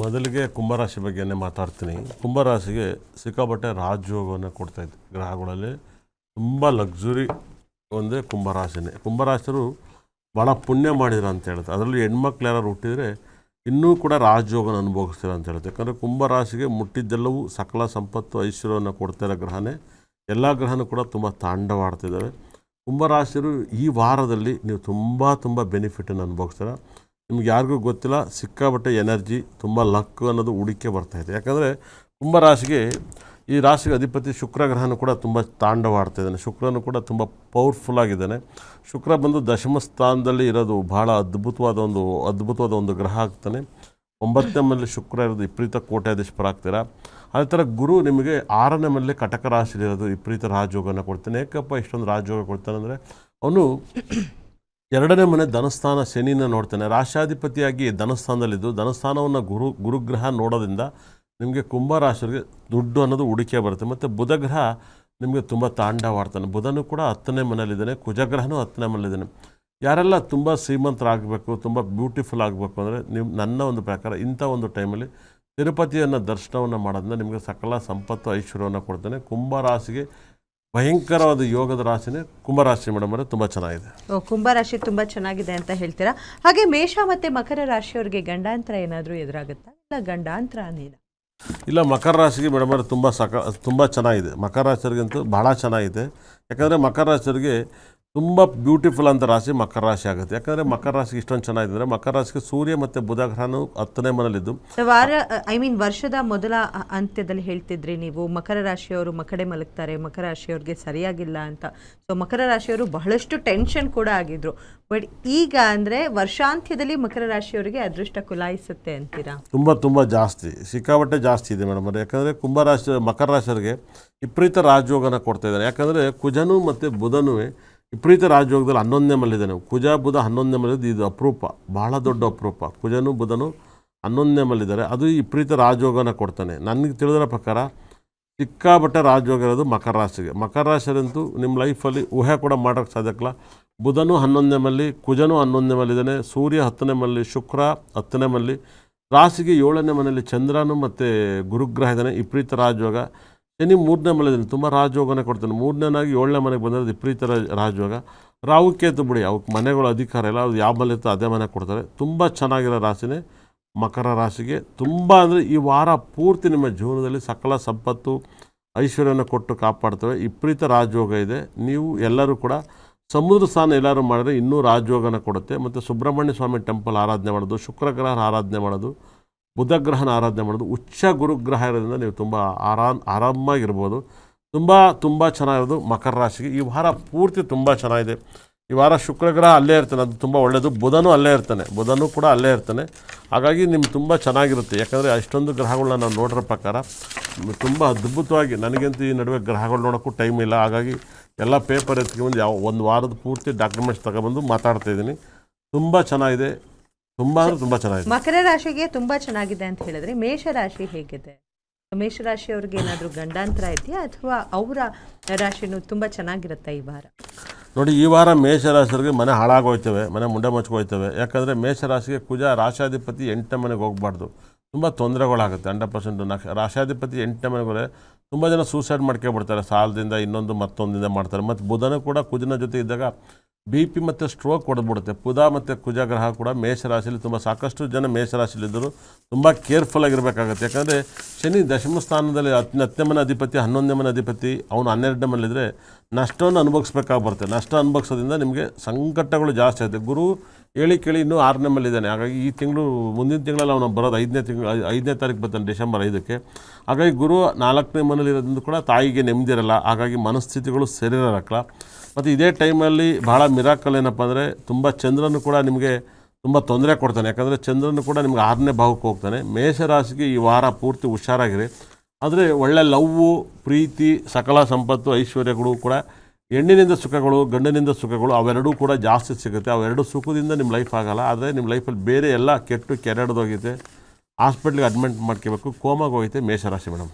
ಮೊದಲಿಗೆ ಕುಂಭರಾಶಿ ಬಗ್ಗೆನೇ ಮಾತಾಡ್ತೀನಿ. ಕುಂಭರಾಶಿಗೆ ಸಿಕ್ಕಾಪಟ್ಟೆ ರಾಜಯೋಗವನ್ನು ಕೊಡ್ತಾಯಿತ್ತು. ಗ್ರಹಗಳಲ್ಲಿ ತುಂಬ ಲಕ್ಸುರಿ ಒಂದೇ ಕುಂಭರಾಶಿನೇ. ಕುಂಭರಾಶಿಯರು ಭಾಳ ಪುಣ್ಯ ಮಾಡಿದ್ರು ಅಂತ ಹೇಳುತ್ತೆ. ಅದರಲ್ಲಿ ಹೆಣ್ಮಕ್ಳು ಯಾರು ಹುಟ್ಟಿದರೆ ಇನ್ನೂ ಕೂಡ ರಾಜಯೋಗನ ಅನುಭವಿಸ್ತೀರ ಅಂತ ಹೇಳುತ್ತೆ. ಯಾಕಂದರೆ ಕುಂಭರಾಶಿಗೆ ಮುಟ್ಟಿದ್ದೆಲ್ಲವೂ ಸಕಲ ಸಂಪತ್ತು ಐಶ್ವರ್ಯವನ್ನು ಕೊಡ್ತಿರೋ ಗ್ರಹನೇ. ಎಲ್ಲ ಗ್ರಹನೂ ಕೂಡ ತುಂಬ ತಾಂಡವಾಡ್ತಿದ್ದಾವೆ. ಕುಂಭರಾಶಿಯರು ಈ ವಾರದಲ್ಲಿ ನೀವು ತುಂಬ ಬೆನಿಫಿಟನ್ನು ಅನುಭವಿಸ್ತೀರ. ನಿಮ್ಗೆ ಯಾರಿಗೂ ಗೊತ್ತಿಲ್ಲ, ಸಿಕ್ಕಾಪಟ್ಟೆ ಎನರ್ಜಿ, ತುಂಬ ಲಕ್ ಅನ್ನೋದು ಹುಡುಕೆ ಬರ್ತಾಯಿದೆ. ಯಾಕಂದರೆ ಕುಂಭರಾಶಿಗೆ ಈ ರಾಶಿಗೆ ಅಧಿಪತಿ ಶುಕ್ರ ಗ್ರಹನೂ ಕೂಡ ತುಂಬ ತಾಂಡವಾಡ್ತಾಯಿದ್ದಾನೆ. ಶುಕ್ರನು ಕೂಡ ತುಂಬ ಪವರ್ಫುಲ್ ಆಗಿದ್ದಾನೆ. ಶುಕ್ರ ಬಂದು ದಶಮ ಸ್ಥಾನದಲ್ಲಿ ಇರೋದು ಭಾಳ ಅದ್ಭುತವಾದ ಒಂದು ಗ್ರಹ ಆಗ್ತಾನೆ. 9ನೇ ಮನೇಲಿ ಶುಕ್ರ ಇರೋದು ವಿಪರೀತ ಕೋಟ್ಯಾಧೀಶಪರಾಗ್ತೀರ. ಅದೇ ಥರ ಗುರು ನಿಮಗೆ 6ನೇ ಮನೇಲಿ ಕಟಕ ರಾಶಿಲಿರೋದು ವಿಪರೀತ ರಾಜಯೋಗನ ಕೊಡ್ತಾನೆ. ಏಕಪ್ಪ ಇಷ್ಟೊಂದು ರಾಜಯೋಗ ಕೊಡ್ತಾನೆ ಅಂದರೆ ಅವನು 2ನೇ ಮನೆ ಧನಸ್ಥಾನ ಶನಿನ ನೋಡ್ತಾನೆ. ರಾಶಾಧಿಪತಿಯಾಗಿ ಧನಸ್ಥಾನದಲ್ಲಿದ್ದು ಧನಸ್ಥಾನವನ್ನು ಗುರುಗ್ರಹ ನೋಡೋದ್ರಿಂದ ನಿಮಗೆ ಕುಂಭರಾಶಿಯವರಿಗೆ ದುಡ್ಡು ಅನ್ನೋದು ಹುಡುಕೆ ಬರುತ್ತೆ. ಮತ್ತು ಬುಧಗ್ರಹ ನಿಮಗೆ ತುಂಬ ತಾಂಡವಾಡ್ತಾನೆ. ಬುಧನೂ ಕೂಡ 10ನೇ ಮನೇಲಿದ್ದಾನೆ. ಕುಜಗ್ರಹನೂ 10ನೇ ಮನೇಲಿದ್ದಾನೆ. ಯಾರೆಲ್ಲ ತುಂಬ ಶ್ರೀಮಂತರಾಗಬೇಕು, ತುಂಬ ಬ್ಯೂಟಿಫುಲ್ ಆಗಬೇಕು ಅಂದರೆ ನನ್ನ ಒಂದು ಪ್ರಕಾರ ಇಂಥ ಒಂದು ಟೈಮಲ್ಲಿ ತಿರುಪತಿಯನ್ನು ದರ್ಶನವನ್ನು ಮಾಡೋದ್ರಿಂದ ನಿಮಗೆ ಸಕಲ ಸಂಪತ್ತು ಐಶ್ವರ್ಯವನ್ನು ಕೊಡ್ತಾನೆ. ಕುಂಭರಾಶಿಗೆ ಭಯಂಕರವಾದ ಯೋಗದ ರಾಶಿನೇ ಕುಂಭರಾಶಿ ಮೇಡಮ್ ಅವರೇ. ತುಂಬ ಚೆನ್ನಾಗಿದೆ. ಕುಂಭರಾಶಿ ತುಂಬ ಚೆನ್ನಾಗಿದೆ ಅಂತ ಹೇಳ್ತೀರಾ. ಹಾಗೆ ಮೇಷ ಮತ್ತು ಮಕರ ರಾಶಿಯವರಿಗೆ ಗಂಡಾಂತರ ಏನಾದರೂ ಎದುರಾಗುತ್ತಾ? ಇಲ್ಲ ಗಂಡಾಂತರ ನೀನು ಇಲ್ಲ, ಮಕರ ರಾಶಿಗೆ ಮೇಡಮ್ ಅವರೇ ತುಂಬ ಚೆನ್ನಾಗಿದೆ. ಮಕರ ರಾಶಿಯವ್ರಿಗಂತೂ ಭಾಳ ಚೆನ್ನಾಗಿದೆ. ಯಾಕಂದರೆ ಮಕರ ರಾಶಿಯವರಿಗೆ ತುಂಬ ಬ್ಯೂಟಿಫುಲ್ ಅಂತ ರಾಶಿ ಮಕರ ರಾಶಿ ಆಗುತ್ತೆ. ಯಾಕಂದರೆ ಮಕರ ರಾಶಿಗೆ ಇಷ್ಟೊಂದು ಚೆನ್ನಾಗಿದೆ ಅಂದರೆ ಮಕರ ರಾಶಿಗೆ ಸೂರ್ಯ ಮತ್ತು ಬುಧ ಗ್ರಹನೂ 10ನೇ ಮನೇಲಿದ್ದು ವರ್ಷದ ಮೊದಲ ಅಂತ್ಯದಲ್ಲಿ ಹೇಳ್ತಿದ್ರಿ ನೀವು ಮಕರ ರಾಶಿಯವರು ಮಕಡೆ ಮಲಗ್ತಾರೆ, ಮಕರ ರಾಶಿಯವ್ರಿಗೆ ಸರಿಯಾಗಿಲ್ಲ ಅಂತ. ಸೊ ಮಕರ ರಾಶಿಯವರು ಬಹಳಷ್ಟು ಟೆನ್ಷನ್ ಕೂಡ ಆಗಿದ್ರು. ಬಟ್ ಈಗ ಅಂದರೆ ವರ್ಷಾಂತ್ಯದಲ್ಲಿ ಮಕರ ರಾಶಿಯವರಿಗೆ ಅದೃಷ್ಟ ಕುಲಾಯಿಸುತ್ತೆ ಅಂತೀರಾ? ತುಂಬ ಜಾಸ್ತಿ, ಸಿಕ್ಕಾಪಟ್ಟೆ ಜಾಸ್ತಿ ಇದೆ ಮೇಡಮ್ ಅವರೇ. ಯಾಕಂದರೆ ಮಕರ ರಾಶಿಯವರಿಗೆ ವಿಪರೀತ ರಾಜಯೋಗನ ಕೊಡ್ತಾ ಇದ್ದಾರೆ. ಯಾಕಂದರೆ ಕುಜನೂ ಮತ್ತು ಬುಧನೂ ವಿಪರೀತ ರಾಜಯೋಗದಲ್ಲಿ 11ನೇ ಮಲ್ಲಿದ್ದಾನೆ. ಕುಜ ಬುಧ 11ನೇ ಮಲ್ಲಿದ್ದು ಇದು ಅಪರೂಪ, ಭಾಳ ದೊಡ್ಡ ಅಪರೂಪ. ಕುಜನೂ ಬುಧನೂ 11ನೇ ಮಲ್ಲಿದ್ದಾರೆ. ಅದು ವಿಪರೀತ ರಾಜಯೋಗನ ಕೊಡ್ತಾನೆ. ನನಗೆ ತಿಳಿದಿರೋ ಪ್ರಕಾರ ಸಿಕ್ಕಾಪಟ್ಟೆ ರಾಜಯೋಗ ಇರೋದು ಮಕರ ರಾಶಿಗೆ. ಮಕರ ರಾಶಿಯಂತೂ ನಿಮ್ಮ ಲೈಫಲ್ಲಿ ಊಹೆ ಕೂಡ ಮಾಡೋಕ್ಕೆ ಸಾಧ್ಯಕ್ಕಲ್ಲ. ಬುಧನೂ 11ನೇ ಮಲ್ಲಿ, ಕುಜನೂ 11ನೇ ಮಲ್ಲಿದ್ದಾನೆ, ಸೂರ್ಯ 10ನೇ ಮಲ್ಲಿ, ಶುಕ್ರ 10ನೇ ಮಲ್ಲಿ, ರಾಶಿಗೆ 7ನೇ ಮನೆಯಲ್ಲಿ ಚಂದ್ರನು ಮತ್ತು ಗುರುಗ್ರಹ ಇದ್ದಾನೆ. ವಿಪರೀತ ರಾಜಯೋಗ. ಶನಿ 3ನೇ ಮನೆಯಲ್ಲಿ ತುಂಬ ರಾಜಯೋಗನೇ ಕೊಡ್ತಾನೆ. 3ನೇನಾಗಿ 7ನೇ ಮನೆಗೆ ಬಂದರೆ ವಿಪರೀತ ರಾಜಯೋಗ. ರಾಹುಕೇತು ಬಿಡಿ, ಅವಕ್ಕೆ ಮನೆಗಳು ಅಧಿಕಾರ ಇಲ್ಲ, ಅದು ಯಾವ ಮನೆ ಇರ್ತೋ ಅದೇ ಮನೆ ಕೊಡ್ತಾರೆ. ತುಂಬ ಚೆನ್ನಾಗಿರೋ ರಾಶಿನೇ ಮಕರ ರಾಶಿಗೆ. ತುಂಬ ಅಂದರೆ ಈ ವಾರ ಪೂರ್ತಿ ನಿಮ್ಮ ಜೀವನದಲ್ಲಿ ಸಕಲ ಸಂಪತ್ತು ಐಶ್ವರ್ಯನ ಕೊಟ್ಟು ಕಾಪಾಡ್ತವೆ. ವಿಪರೀತ ರಾಜಯೋಗ ಇದೆ. ನೀವು ಎಲ್ಲರೂ ಕೂಡ ಸಮುದ್ರ ಸ್ನಾನ ಎಲ್ಲರೂ ಮಾಡಿದ್ರೆ ಇನ್ನೂ ರಾಜಯೋಗನ ಕೊಡುತ್ತೆ. ಮತ್ತು ಸುಬ್ರಹ್ಮಣ್ಯ ಸ್ವಾಮಿ ಟೆಂಪಲ್ ಆರಾಧನೆ ಮಾಡೋದು, ಶುಕ್ರಗ್ರಹನ ಆರಾಧನೆ ಮಾಡೋದು, ಬುಧಗ್ರಹನ ಆರಾಧನೆ ಮಾಡೋದು, ಉಚ್ಚ ಗುರುಗ್ರಹ ಇರೋದ್ರಿಂದ ನೀವು ತುಂಬ ಆರಾಮಾಗಿರ್ಬೋದು. ತುಂಬ ಚೆನ್ನಾಗಿರೋದು ಮಕರ ರಾಶಿಗೆ. ಈ ವಾರ ಪೂರ್ತಿ ತುಂಬ ಚೆನ್ನಾಗಿದೆ. ಈ ವಾರ ಶುಕ್ರಗ್ರಹ ಅಲ್ಲೇ ಇರ್ತಾನೆ, ಅದು ತುಂಬ ಒಳ್ಳೆಯದು. ಬುಧನೂ ಅಲ್ಲೇ ಇರ್ತಾನೆ, ಬುಧನೂ ಕೂಡ ಅಲ್ಲೇ ಇರ್ತಾನೆ. ಹಾಗಾಗಿ ನಿಮ್ಗೆ ತುಂಬ ಚೆನ್ನಾಗಿರುತ್ತೆ. ಯಾಕಂದರೆ ಅಷ್ಟೊಂದು ಗ್ರಹಗಳನ್ನ ನಾವು ನೋಡಿರೋ ಪ್ರಕಾರ ತುಂಬ ಅದ್ಭುತವಾಗಿ, ನನಗಂತೂ ಈ ನಡುವೆ ಗ್ರಹಗಳು ನೋಡೋಕ್ಕೂ ಟೈಮ್ ಇಲ್ಲ. ಹಾಗಾಗಿ ಎಲ್ಲ ಪೇಪರ್ ಎತ್ಕೊಂಡು ಒಂದು ವಾರದ ಪೂರ್ತಿ ಡಾಕ್ಯುಮೆಂಟ್ಸ್ ತಗೊಬಂದು ಮಾತಾಡ್ತಾಯಿದ್ದೀನಿ. ತುಂಬ ಚೆನ್ನಾಗಿದೆ, ತುಂಬ ಚೆನ್ನಾಗಿದೆ. ಮಕರ ರಾಶಿಗೆ ತುಂಬ ಚೆನ್ನಾಗಿದೆ ಅಂತ ಹೇಳಿದ್ರೆ ಮೇಷರಾಶಿ ಹೇಗಿದೆ? ಮೇಷರಾಶಿಯವ್ರಿಗೆ ಏನಾದರೂ ಗಂಡಾಂತರ ಇದೆಯಾ ಅಥವಾ ಅವರ ರಾಶಿನೂ ತುಂಬ ಚೆನ್ನಾಗಿರುತ್ತೆ ಈ ವಾರ? ನೋಡಿ, ಈ ವಾರ ಮೇಷರಾಶಿಯವರಿಗೆ ಮನೆ ಹಾಳಾಗೋಯ್ತವೆ, ಮನೆ ಮುಂಡೆ ಮುಚ್ಕೋಯ್ತವೆ. ಯಾಕಂದರೆ ಮೇಷರಾಶಿಗೆ ಕುಜ ರಾಶಾಧಿಪತಿ 8ನೇ ಮನೆಗೆ ಹೋಗಬಾರ್ದು. ತುಂಬ ತೊಂದರೆಗಳಾಗುತ್ತೆ. 100% ರಾಶಾಧಿಪತಿ 8ನೇ ಮನೆಗೆ ತುಂಬ ಜನ ಸೂಸೈಡ್ ಮಾಡ್ಕೊಬಿಡ್ತಾರೆ. ಸಾಲದಿಂದ ಮತ್ತೊಂದಿಂದ ಮಾಡ್ತಾರೆ. ಮತ್ತು ಬುಧನೂ ಕೂಡ ಕುಜನ ಜೊತೆ ಇದ್ದಾಗ BP ಮತ್ತು ಸ್ಟ್ರೋಕ್ ಹೊಡೆದ್ಬಿಡುತ್ತೆ. ಬುಧ ಮತ್ತು ಕುಜ ಗ್ರಹ ಕೂಡ ಮೇಷರಾಶಿಯಲ್ಲಿ ಸಾಕಷ್ಟು ಜನ ಮೇಷರಾಶಿಲಿದ್ದರು ತುಂಬ ಕೇರ್ಫುಲ್ಲಾಗಿರಬೇಕಾಗತ್ತೆ. ಯಾಕಂದರೆ ಶನಿ ದಶಮ ಸ್ಥಾನದಲ್ಲಿ 10ನೇ ಮನೆ ಅಧಿಪತಿ, 11ನೇ ಮನೆ ಅಧಿಪತಿ, ಅವನು 12ನೇ ಮನೆಯಲ್ಲಿದ್ದರೆ ನಷ್ಟವನ್ನು ಅನುಭವಿಸ್ಬೇಕಾಗಿ ಬರುತ್ತೆ. ನಷ್ಟ ಅನುಭವಿಸೋದ್ರಿಂದ ನಿಮಗೆ ಸಂಕಟಗಳು ಜಾಸ್ತಿ ಆಗುತ್ತೆ. ಗುರು ಕೇಳಿ ಇನ್ನೂ 6ನೇ ಮನೆಯಲ್ಲಿದ್ದಾನೆ. ಹಾಗಾಗಿ ಈ ತಿಂಗಳು, ಮುಂದಿನ ತಿಂಗಳಲ್ಲಿ ಅವನು ಬರೋದು 5ನೇ ತಾರೀಕು ಬರ್ತಾನೆ, ಡಿಸೆಂಬರ್ 5ಕ್ಕೆ. ಹಾಗಾಗಿ ಗುರು 4ನೇ ಮನೇಲಿರೋದ್ರಿಂದ ಕೂಡ ತಾಯಿಗೆ ನೆಮ್ಮದಿ ಇರಲ್ಲ. ಹಾಗಾಗಿ ಮನಸ್ಥಿತಿಗಳು ಸರಿ ಇರಲ್ಲ. ಮತ್ತು ಇದೇ ಟೈಮಲ್ಲಿ ಭಾಳ ಮಿರಾಕಲ್ ಏನಪ್ಪ ಅಂದರೆ ತುಂಬ ಚಂದ್ರನು ಕೂಡ ನಿಮಗೆ ತುಂಬ ತೊಂದರೆ ಕೊಡ್ತಾನೆ. ಯಾಕಂದರೆ ಚಂದ್ರನು ಕೂಡ ನಿಮ್ಗೆ 6ನೇ ಭಾವಕ್ಕೆ ಹೋಗ್ತಾನೆ. ಮೇಷರಾಶಿಗೆ ಈ ವಾರ ಪೂರ್ತಿ ಹುಷಾರಾಗಿರಿ. ಆದರೆ ಒಳ್ಳೆ ಲವ್ವು, ಪ್ರೀತಿ, ಸಕಲ ಸಂಪತ್ತು ಐಶ್ವರ್ಯಗಳು ಕೂಡ, ಹೆಣ್ಣಿನಿಂದ ಸುಖಗಳು, ಗಂಡನಿಂದ ಸುಖಗಳು ಅವೆರಡೂ ಕೂಡ ಜಾಸ್ತಿ ಸಿಗುತ್ತೆ. ಅವೆರಡು ಸುಖದಿಂದ ನಿಮ್ಮ ಲೈಫ್ ಆಗೋಲ್ಲ. ಆದರೆ ನಿಮ್ಮ ಲೈಫಲ್ಲಿ ಬೇರೆ ಎಲ್ಲ ಕೆಟ್ಟು ಕೆರೆಡ್ದೋಗಿದೆ. ಹಾಸ್ಪಿಟ್ಲಿಗೆ ಅಡ್ಮಿಟ್ ಮಾಡ್ಕೋಬೇಕು. ಕೋಮಾಗೋಗೈತೆ ಮೇಷರಾಶಿ ಮೇಡಮ್.